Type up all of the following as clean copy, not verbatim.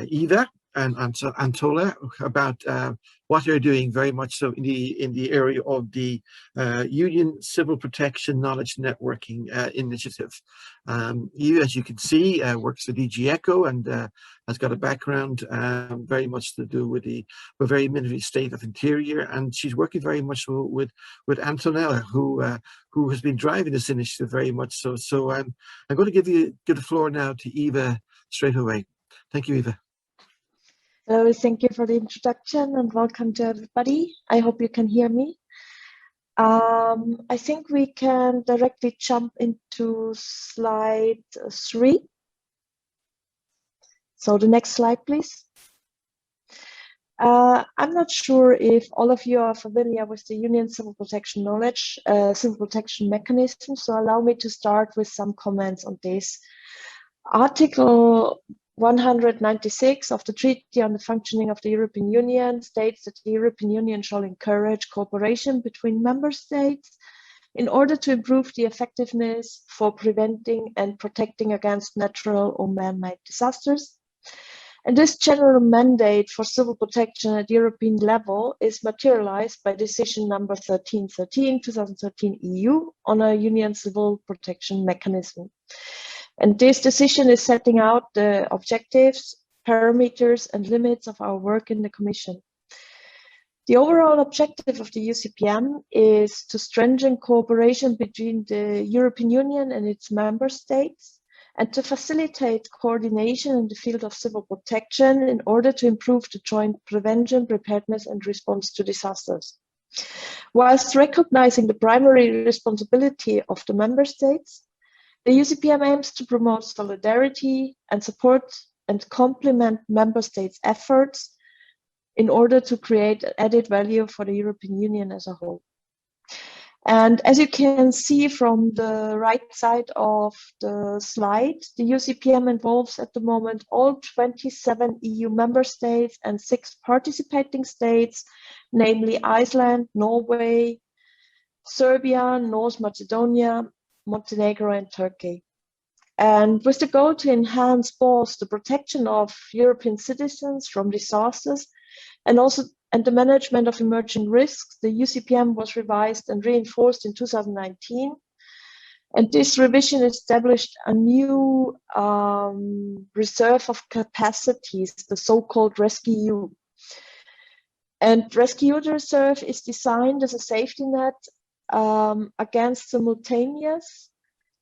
Eva and Antonella about what they're doing very much so in the area of the Union Civil Protection Knowledge Networking Initiative. Eva, as you can see, works for DG ECHO and has got a background very much to do with the Bavarian Ministry of State of Interior, and she's working very much with Antonella, who has been driving this initiative very much so. So I'm going to give the floor now to Eva straight away. Thank you, Eva. Hello, thank you for the introduction and welcome to everybody. I hope you can hear me. I think we can directly jump into slide 3. So the next slide, please. I'm not sure if all of you are familiar with the Union Civil Protection Knowledge, Civil Protection Mechanism, so allow me to start with some comments on this. Article 196 of the Treaty on the Functioning of the European Union states that the European Union shall encourage cooperation between member states in order to improve the effectiveness for preventing and protecting against natural or man-made disasters. And this general mandate for civil protection at European level is materialized by decision number 1313, 2013 EU on a Union Civil Protection Mechanism. And this decision is setting out the objectives, parameters, and limits of our work in the Commission. The overall objective of the UCPM is to strengthen cooperation between the European Union and its member states, and to facilitate coordination in the field of civil protection in order to improve the joint prevention, preparedness, and response to disasters. Whilst recognizing the primary responsibility of the member states, the UCPM aims to promote solidarity and support and complement member states' efforts in order to create added value for the European Union as a whole. And as you can see from the right side of the slide, the UCPM involves at the moment all 27 EU member states and 6 participating states, namely Iceland, Norway, Serbia, North Macedonia, Montenegro, and Turkey. And with the goal to enhance both the protection of European citizens from disasters and the management of emerging risks, the UCPM was revised and reinforced in 2019. And this revision established a new reserve of capacities, the so-called RescEU. And RescEU reserve is designed as a safety net against simultaneous,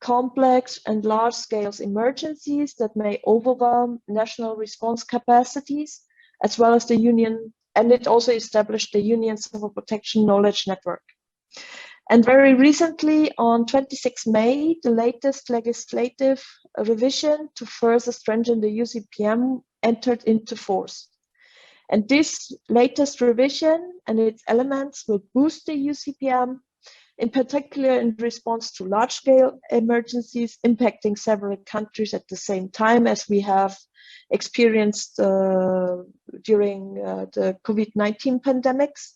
complex, and large-scale emergencies that may overwhelm national response capacities, as well as the Union, and it also established the Union Civil Protection Knowledge Network. And very recently, on 26 May, the latest legislative revision to further strengthen the UCPM entered into force. And this latest revision and its elements will boost the UCPM, in particular in response to large-scale emergencies impacting several countries at the same time, as we have experienced during the COVID-19 pandemics,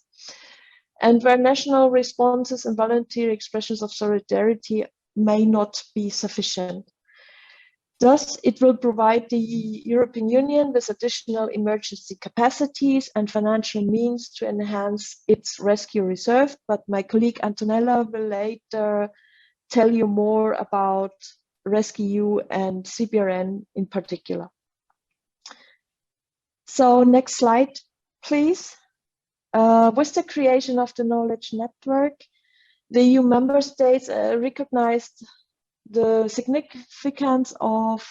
and where national responses and voluntary expressions of solidarity may not be sufficient. Thus, it will provide the European Union with additional emergency capacities and financial means to enhance its rescue reserve, but my colleague Antonella will later tell you more about RescEU and CBRN in particular. So next slide, please. With the creation of the knowledge network, the EU member states recognized the significance of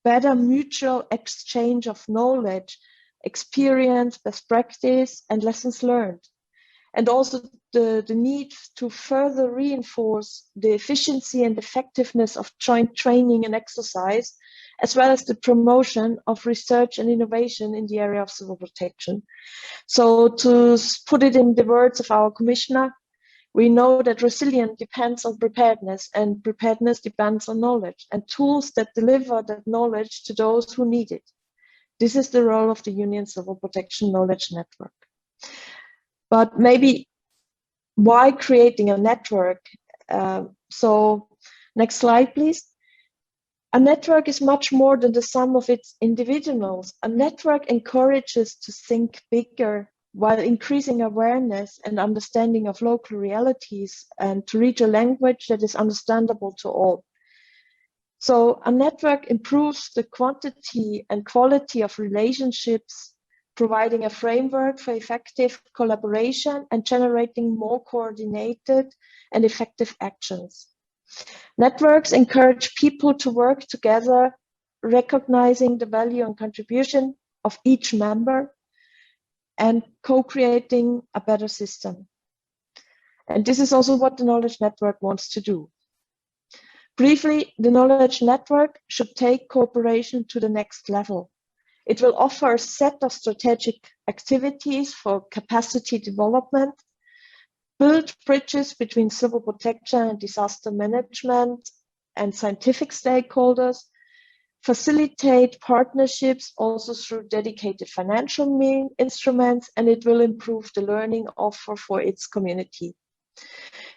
better mutual exchange of knowledge, experience, best practice, and lessons learned, and also the need to further reinforce the efficiency and effectiveness of joint training and exercise, as well as the promotion of research and innovation in the area of civil protection. So to put it in the words of our commissioner, we know that resilience depends on preparedness, and preparedness depends on knowledge and tools that deliver that knowledge to those who need it. This is the role of the Union Civil Protection Knowledge Network. But maybe why creating a network? So next slide, please. A network is much more than the sum of its individuals. A network encourages to think bigger while increasing awareness and understanding of local realities and to reach a language that is understandable to all. So a network improves the quantity and quality of relationships, providing a framework for effective collaboration and generating more coordinated and effective actions. Networks encourage people to work together, recognizing the value and contribution of each member and co-creating a better system. And this is also what the knowledge network wants to do. Briefly, the knowledge network should take cooperation to the next level. It will offer a set of strategic activities for capacity development, build bridges between civil protection and disaster management and scientific stakeholders, facilitate partnerships also through dedicated financial instruments, and it will improve the learning offer for its community.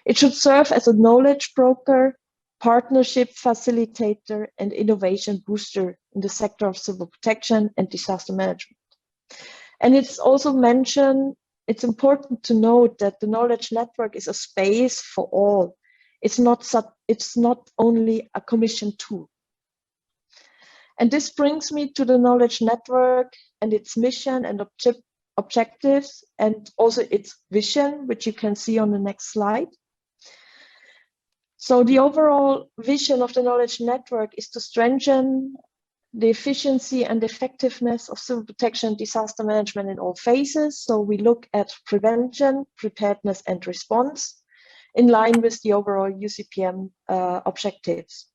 It should serve as a knowledge broker, partnership facilitator, and innovation booster in the sector of civil protection and disaster management. And it's also mentioned, it's important to note that the knowledge network is a space for all. It's not only a commission tool. And this brings me to the knowledge network and its mission and objectives, and also its vision, which you can see on the next slide. So the overall vision of the knowledge network is to strengthen the efficiency and effectiveness of civil protection and disaster management in all phases. So we look at prevention, preparedness, and response in line with the overall UCPM objectives.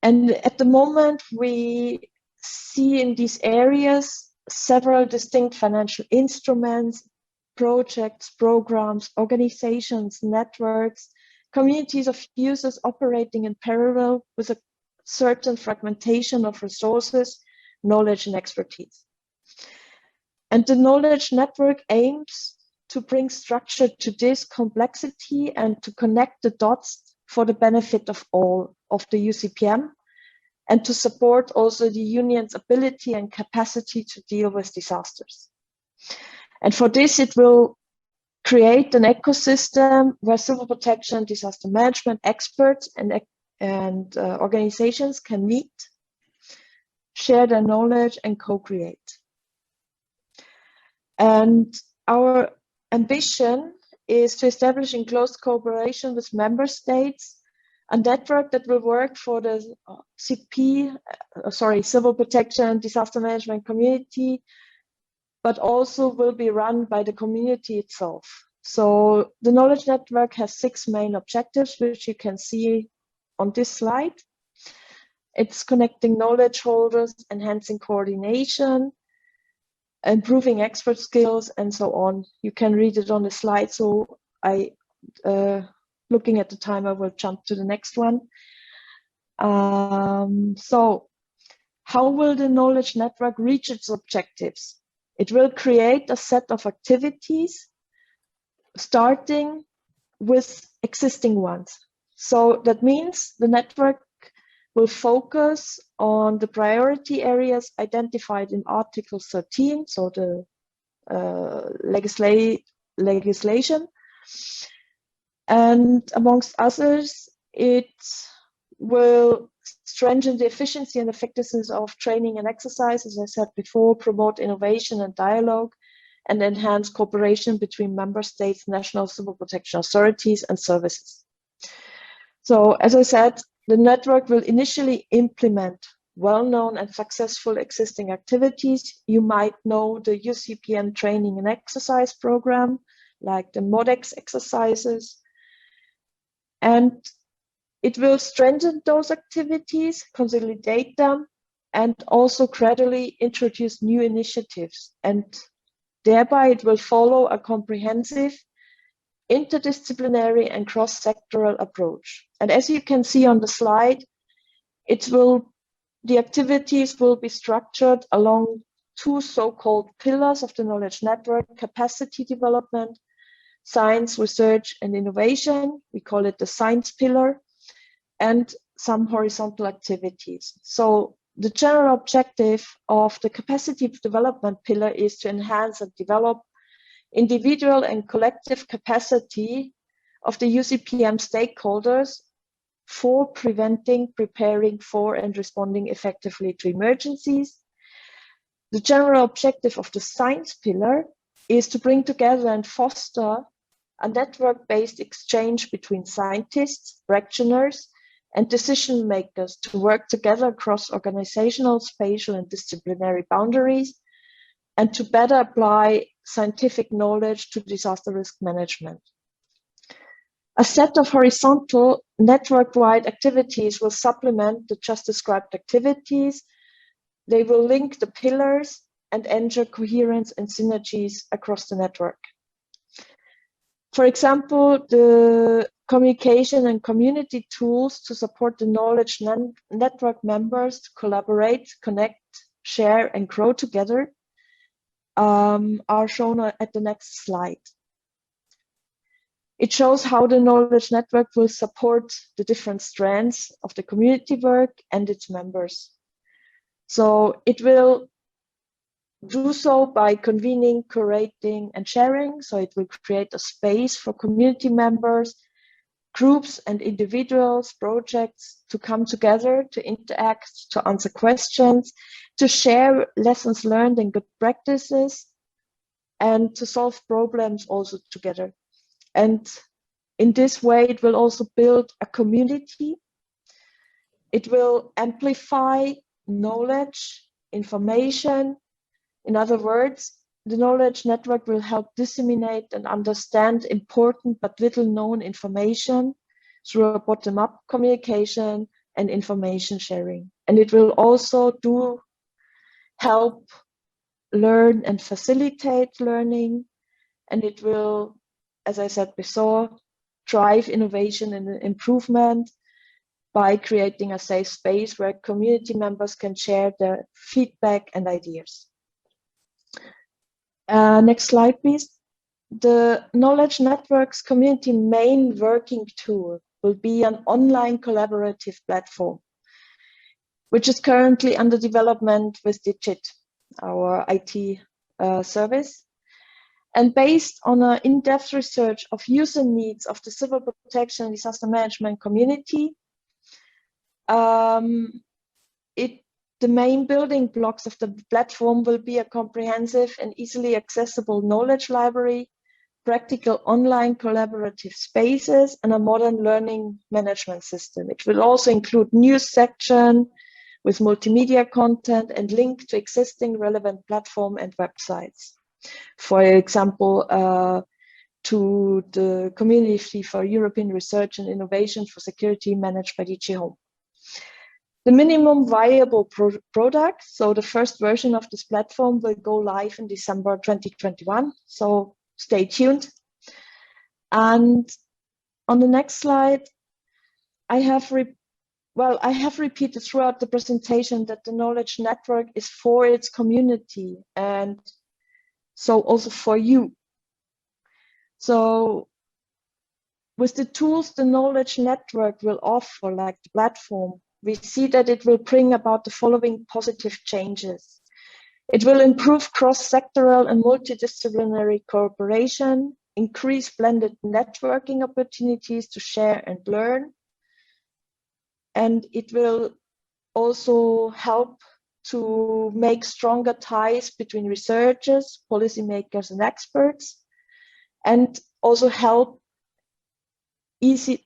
And at the moment, we see in these areas several distinct financial instruments, projects, programs, organizations, networks, communities of users operating in parallel with a certain fragmentation of resources, knowledge, and expertise. And the knowledge network aims to bring structure to this complexity and to connect the dots for the benefit of all of the UCPM, and to support also the union's ability and capacity to deal with disasters. And for this, it will create an ecosystem where civil protection, disaster management experts and organizations can meet, share their knowledge, and co-create. And our ambition is to establish in close cooperation with member states a network that will work for the civil protection, disaster management community, but also will be run by the community itself. So the knowledge network has 6 main objectives, which you can see on this slide. It's connecting knowledge holders, enhancing coordination, improving expert skills, and so on. You can read it on the slide. So looking at the time, I will jump to the next one. So how will the knowledge network reach its objectives? It will create a set of activities starting with existing ones. So that means the network will focus on the priority areas identified in Article 13, so the legislation. And amongst others, it will strengthen the efficiency and effectiveness of training and exercise, as I said before, promote innovation and dialogue, and enhance cooperation between member states, national civil protection authorities, and services. So, as I said, the network will initially implement well-known and successful existing activities. You might know the UCPM training and exercise program, like the MODEX exercises. And it will strengthen those activities, consolidate them, and also gradually introduce new initiatives. And thereby it will follow a comprehensive, interdisciplinary and cross-sectoral approach. And as you can see on the slide, the activities will be structured along 2 so-called pillars of the knowledge network: capacity development, science, research, and innovation. We call it the science pillar, and some horizontal activities. So the general objective of the capacity development pillar is to enhance and develop individual and collective capacity of the UCPM stakeholders for preventing, preparing for, and responding effectively to emergencies. The general objective of the science pillar is to bring together and foster a network-based exchange between scientists, practitioners, and decision makers to work together across organizational, spatial, and disciplinary boundaries, and to better apply scientific knowledge to disaster risk management. A set of horizontal network-wide activities will supplement the just described activities. They will link the pillars and ensure coherence and synergies across the network. For example, the communication and community tools to support the knowledge network members to collaborate, connect, share, and grow together are shown at the next slide. It shows how the knowledge network will support the different strands of the community work and its members. So it will do so by convening, curating, and sharing. So it will create a space for community members, groups, and individuals, projects to come together, to interact, to answer questions, to share lessons learned and good practices, and to solve problems also together. And in this way, it will also build a community. It will amplify knowledge, information. In other words, the knowledge network will help disseminate and understand important but little known information through a bottom-up communication and information sharing. And it will also help learn and facilitate learning. And it will, as I said before, drive innovation and improvement by creating a safe space where community members can share their feedback and ideas. Next slide, please. The Knowledge Network's community main working tool will be an online collaborative platform, which is currently under development with Digit, our IT service. And based on an in-depth research of user needs of the civil protection and disaster management community, the main building blocks of the platform will be a comprehensive and easily accessible knowledge library, practical online collaborative spaces, and a modern learning management system. It will also include news section with multimedia content and link to existing relevant platform and websites. For example, to the Community for European Research and Innovation for Security managed by DG Home. The minimum viable product, so the first version of this platform will go live in December 2021, so stay tuned. And on the next slide, I have repeated throughout the presentation that the knowledge network is for its community and so also for you. So with the tools the knowledge network will offer, like the platform, we see that it will bring about the following positive changes. It will improve cross-sectoral and multidisciplinary cooperation, increase blended networking opportunities to share and learn, and it will also help to make stronger ties between researchers, policymakers, and experts, and also help easier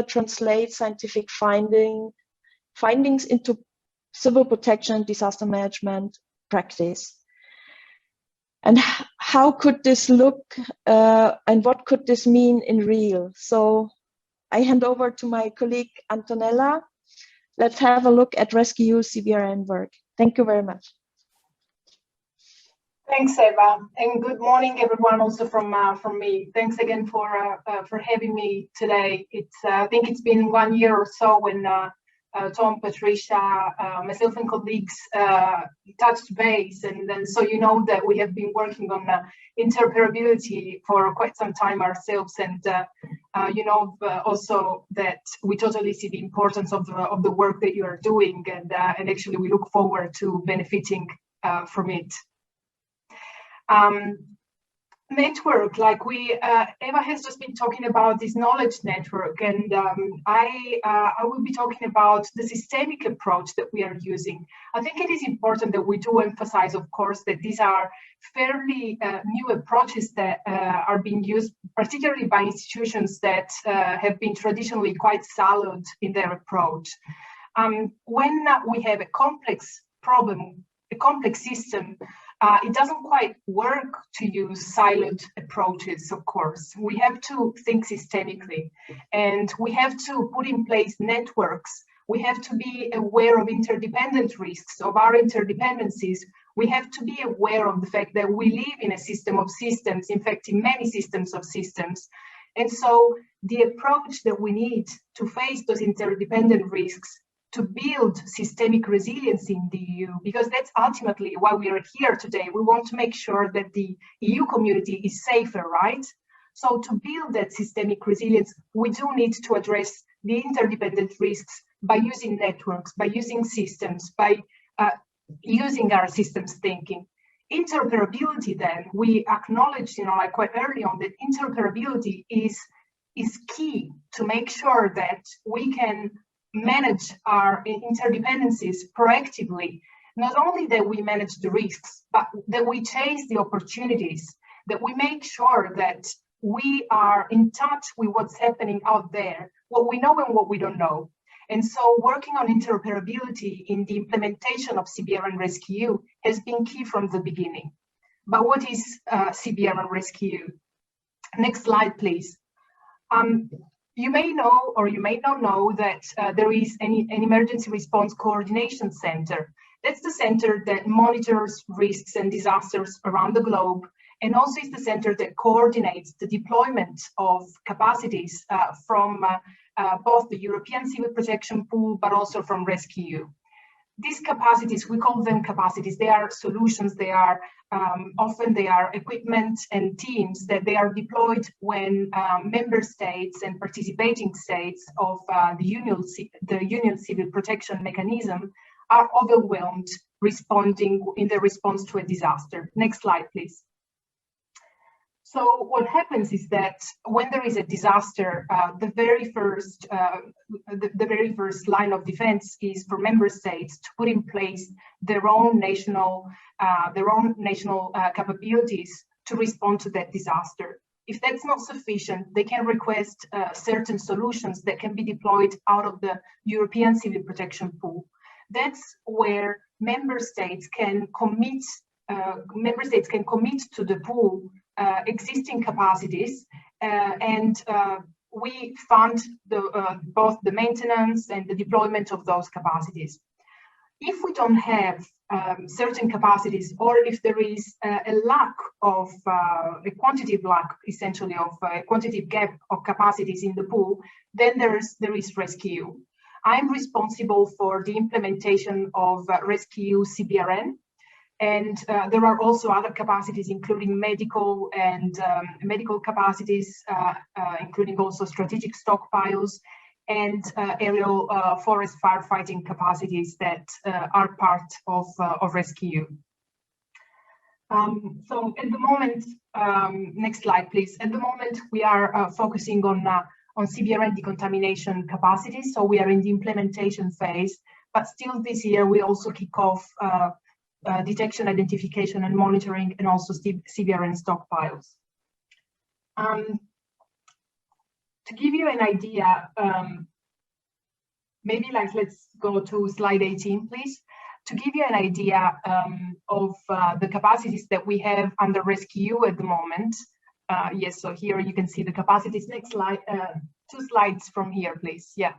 translate scientific findings into civil protection and disaster management practice. And how could this look and what could this mean in real? So I hand over to my colleague Antonella. Let's have a look at rescue CBRN work. Thank you very much. Thanks, Eva, and good morning, everyone. Also from me, thanks again for having me today. I think it's been 1 year or so when Tom, Patricia, myself and colleagues touched base, and then so you know that we have been working on interoperability for quite some time ourselves, and you know also that we totally see the importance of the work that you are doing, and actually we look forward to benefiting from it. Network, like Eva has just been talking about this knowledge network, and I will be talking about the systemic approach that we are using. I think it is important that we do emphasize, of course, that these are fairly new approaches that are being used, particularly by institutions that have been traditionally quite siloed in their approach. When we have a complex problem, a complex system, it doesn't quite work to use siloed approaches, of course. We have to think systemically, and we have to put in place networks. We have to be aware of interdependent risks, of our interdependencies. We have to be aware of the fact that we live in a system of systems, in fact, in many systems of systems. And so the approach that we need to face those interdependent risks, to build systemic resilience in the EU, because that's ultimately why we are here today. We want to make sure that the EU community is safer, right? So to build that systemic resilience, we do need to address the interdependent risks by using networks, by using systems, by using our systems thinking. Interoperability, then, we acknowledged, you know, like quite early on, that interoperability is key to make sure that we can manage our interdependencies proactively. Not only that we manage the risks, but that we chase the opportunities, that we make sure that we are in touch with what's happening out there, what we know and what we don't know. And so working on interoperability in the implementation of CBRN Rescue has been key from the beginning. But what is CBRN Rescue? Next slide, please. You may know, or you may not know, that there is an emergency response coordination center. That's the center that monitors risks and disasters around the globe, and also is the center that coordinates the deployment of capacities from both the European Civil Protection Pool, but also from Rescue. These capacities, we call them capacities, they are solutions, they are often they are equipment and teams that they are deployed when member states and participating states of the Union Civil Protection Mechanism are overwhelmed responding in their response to a disaster. Next slide, please. So what happens is that when there is a disaster, the very first line of defense is for member states to put in place their own national capabilities to respond to that disaster. If that's not sufficient, they can request certain solutions that can be deployed out of the European Civil Protection Pool. That's where member states can commit to the pool existing capacities, and we fund both the maintenance and the deployment of those capacities. If we don't have certain capacities, or if there is a lack of a quantitative lack, essentially, of a quantitative gap of capacities in the pool, then there is Rescue. I'm responsible for the implementation of Rescue CBRN. And there are also other capacities, including medical and medical capacities, including also strategic stockpiles and aerial forest firefighting capacities that are part of Rescue. So at the moment, next slide, please. At the moment, we are focusing on CBRN decontamination capacities. So we are in the implementation phase, but still this year we also kick off detection, identification, and monitoring, and also CBRN stockpiles. To give you an idea, maybe let's go to slide 18, please. To give you an idea of the capacities that we have under Rescue at the moment. Yes, so here you can see the capacities. Next slide, 2 slides from here, please. Yeah,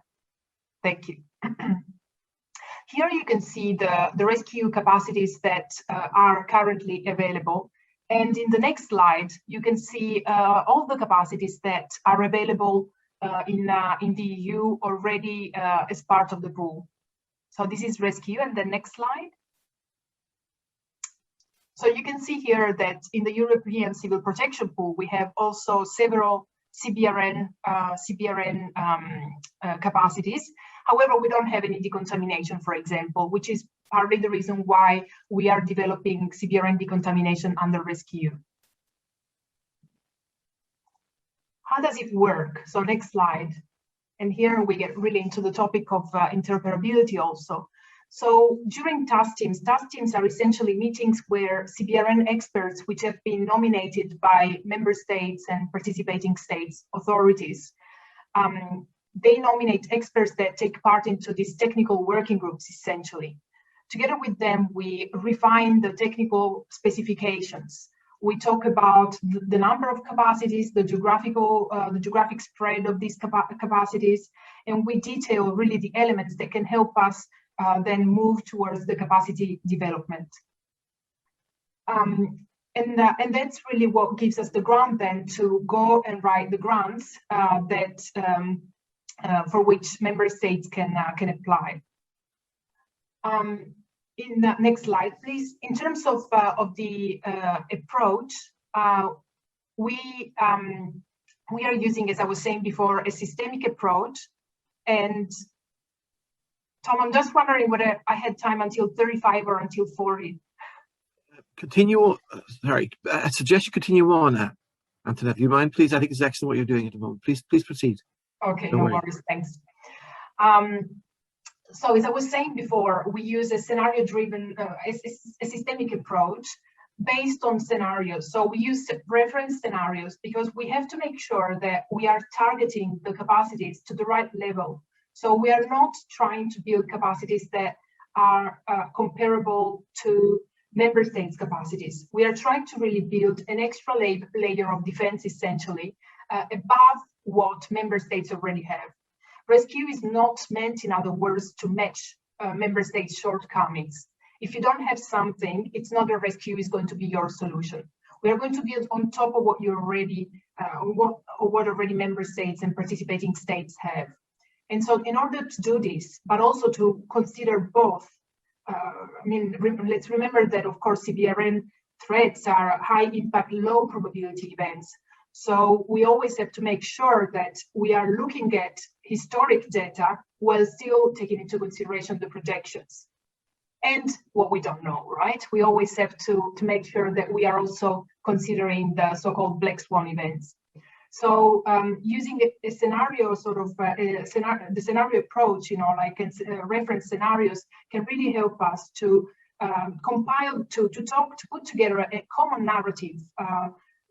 thank you. Here you can see the Rescue capacities that are currently available. And in the next slide, you can see all the capacities that are available in the EU already as part of the pool. So this is Rescue, and the next slide. So you can see here that in the European Civil Protection Pool, we have also several CBRN capacities. However, we don't have any decontamination, for example, which is partly the reason why we are developing CBRN decontamination under Rescue. How does it work? So next slide. And here we get really into the topic of interoperability also. So during task teams are essentially meetings where CBRN experts, which have been nominated by member states and participating states authorities, they nominate experts that take part into these technical working groups, essentially. Together with them, we refine the technical specifications. We talk about the number of capacities, the geographic spread of these capacities, and we detail really the elements that can help us then move towards the capacity development. And that's really what gives us the grant then to go and write the grants for which member states can apply. In the next slide, please. In terms of the approach, we are using, as I was saying before, a systemic approach. And Tom, I'm just wondering whether I had time until 35 or until 40. Continue. Sorry, I suggest you continue on, Antonella. Do you mind, please? I think it's excellent what you're doing at the moment. Please proceed. Okay, no worries. Thanks. So as I was saying before, we use a scenario-driven, a systemic approach based on scenarios. So we use reference scenarios because we have to make sure that we are targeting the capacities to the right level. So we are not trying to build capacities that are comparable to member states' capacities. We are trying to really build an extra layer of defense, essentially, above what member states already have. Rescue is not meant, in other words, to match member states' shortcomings. If you don't have something, it's not a Rescue is going to be your solution. We are going to build on top of what you already, what already member states and participating states have. And so in order to do this, but also to consider both, let's remember that, of course, CBRN threats are high impact, low probability events. So we always have to make sure that we are looking at historic data while still taking into consideration the projections and what we don't know, right? We always have to make sure that we are also considering the so-called black swan events. So using a scenario the scenario approach, reference scenarios can really help us to compile, to put together a common narrative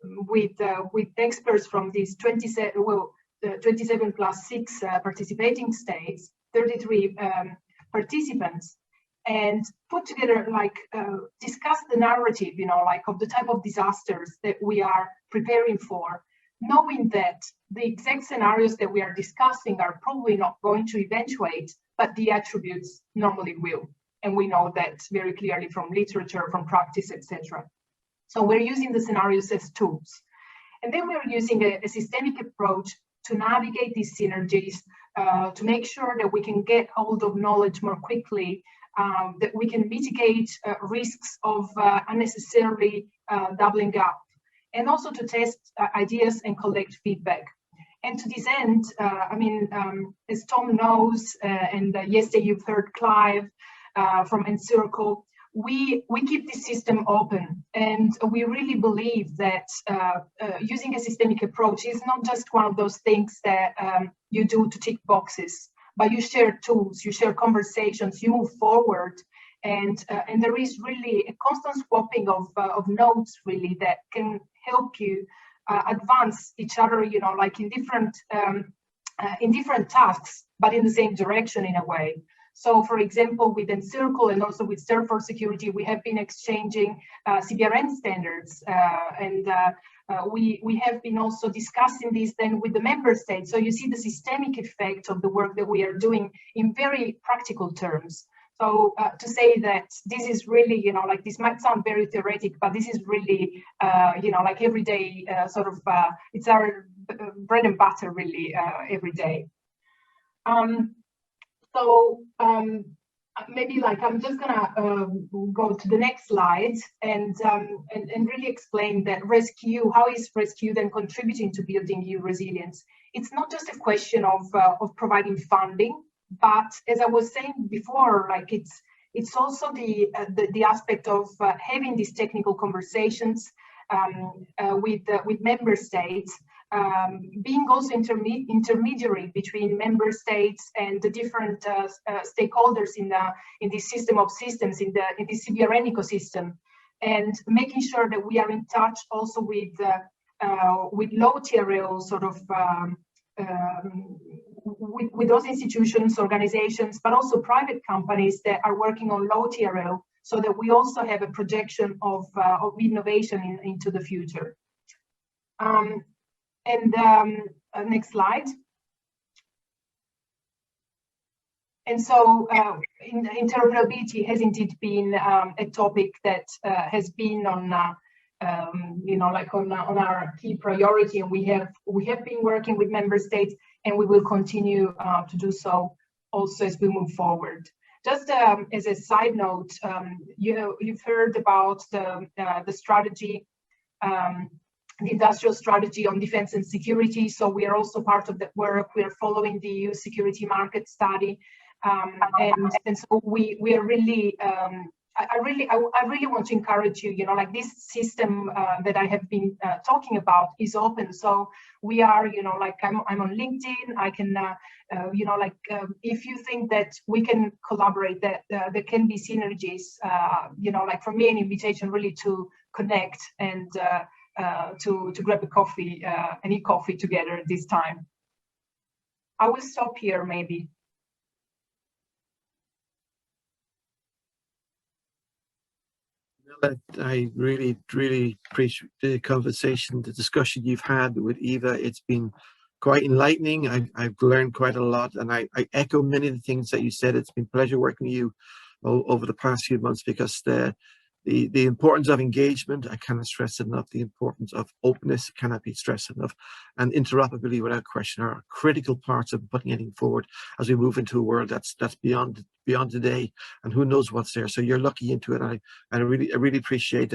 with experts from these 27 plus 6 participating states, 33 participants, and put together, discuss the narrative, of the type of disasters that we are preparing for, knowing that the exact scenarios that we are discussing are probably not going to eventuate, but the attributes normally will. And we know that very clearly from literature, from practice, etc. So we're using the scenarios as tools. And then we're using a systemic approach to navigate these synergies, to make sure that we can get hold of knowledge more quickly, that we can mitigate risks of unnecessarily doubling up, and also to test ideas and collect feedback. And to this end, as Tom knows, and yesterday you've heard Clive from Encircle, we keep this system open, and we really believe that using a systemic approach is not just one of those things that you do to tick boxes, but you share tools, you share conversations, you move forward, and there is really a constant swapping of notes, really, that can help you advance each other, in different tasks, but in the same direction in a way. So, for example, with Encircle and also with STAIR4SECURITY, we have been exchanging CBRN standards, and we have been also discussing this then with the member states. So you see the systemic effect of the work that we are doing in very practical terms. So to say that this is really, you know, like this might sound very theoretic, but this is really, you know, like everyday sort of, it's our bread and butter really every day. Maybe like I'm just gonna go to the next slide and really explain that rescue. How is rescue then contributing to building EU resilience? It's not just a question of providing funding, but as I was saying before, like it's also the aspect of having these technical conversations with member states. Being also intermediary between member states and the different stakeholders in this system of systems, in the CBRN ecosystem, and making sure that we are in touch also with low TRL sort of with those institutions, organizations, but also private companies that are working on low TRL, so that we also have a projection of innovation into the future. Next slide. And so interoperability has indeed been a topic that has been on, you know, like on our key priority, and we have been working with member states, and we will continue to do so also as we move forward. Just as a side note, you know, you've heard about the strategy. The industrial strategy on defense and security. So we are also part of that work. We are following the EU security market study. And so we are really, I really want to encourage you, you know, like this system that I have been talking about is open. So we are, you know, like I'm on LinkedIn. I can, you know, like if you think that we can collaborate, that there can be synergies, you know, like for me, an invitation really to connect and to grab a coffee and eat coffee together this time. I will stop here maybe. I really appreciate the conversation, the discussion you've had with Eva. It's been quite enlightening. I've learned quite a lot, and I echo many of the things that you said. It's been a pleasure working with you over the past few months, because the importance of engagement, I cannot stress enough. The importance of openness cannot be stressed enough. And interoperability, without question, are critical parts of putting anything forward as we move into a world that's beyond today, and who knows what's there. So you're lucky into it. I really appreciate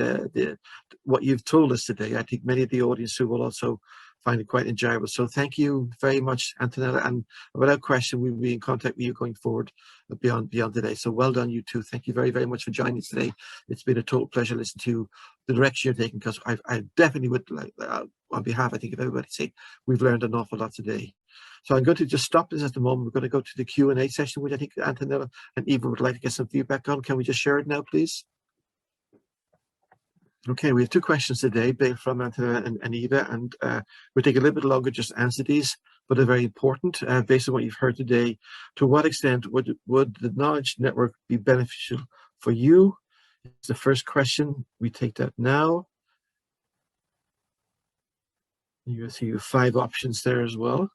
what you've told us today. I think many of the audience who will also find it quite enjoyable. So thank you very much, Antonella, and without question, we will be in contact with you going forward beyond today. So well done, you two. Thank you very much for joining us today. It's been a total pleasure listening to the direction you're taking, because I definitely would like, on behalf, I think, of everybody, say we've learned an awful lot today. So I'm going to just stop this at the moment. We're going to go to the Q&A session, which I think Antonella and Eva would like to get some feedback on. Can we just share it now, please? Okay, we have two questions today, from Antonella and Eva, and we'll take a little bit longer just to answer these, but they're very important. Based on what you've heard today, to what extent would the knowledge network be beneficial for you? It's the first question. We take that now. You see you have 5 options there as well.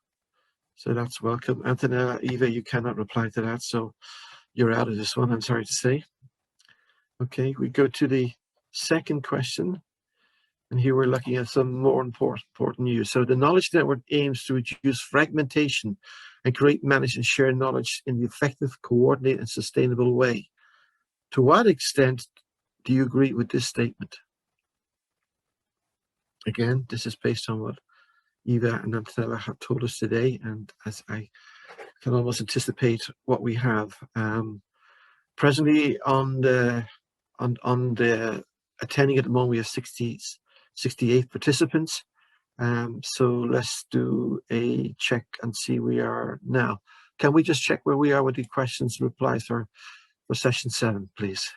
So that's welcome. Antonella, Eva, you cannot reply to that, so you're out of this one, I'm sorry to say. Okay, we go to the second question, and here we're looking at some more important news. So the knowledge network aims to reduce fragmentation and create, manage, and share knowledge in the effective, coordinated, and sustainable way. To what extent do you agree with this statement? Again, this is based on what Eva and Antonella have told us today, and as I can almost anticipate what we have. Presently on the attending at the moment, we have 68 participants. So let's do a check and see where we are now. Can we just check where we are with the questions and replies for session 7, please?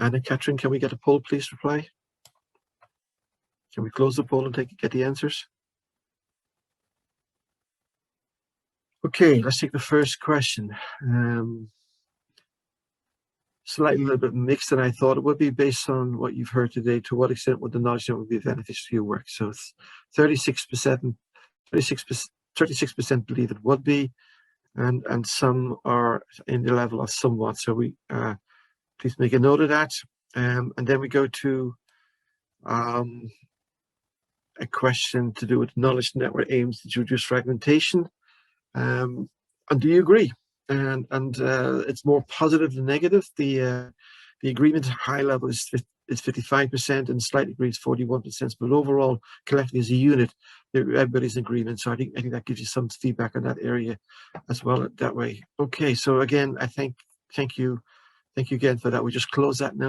Anna, Catherine, can we get a poll, please? Reply. Can we close the poll and get the answers? Okay, let's take the first question. slightly a little bit mixed than I thought it would be based on what you've heard today. To what extent would the knowledge network be beneficial to your work? So it's 36%, 36% believe it would be, and some are in the level of somewhat. So we please make a note of that. And then we go to a question to do with knowledge network aims to reduce fragmentation. And do you agree? And it's more positive than negative. The agreement high level is 55% and slightly agrees 41%, but overall collectively as a unit, everybody's in agreement. So I think that gives you some feedback on that area as well that way. Okay, so again, I thank you again for that. We just close that now.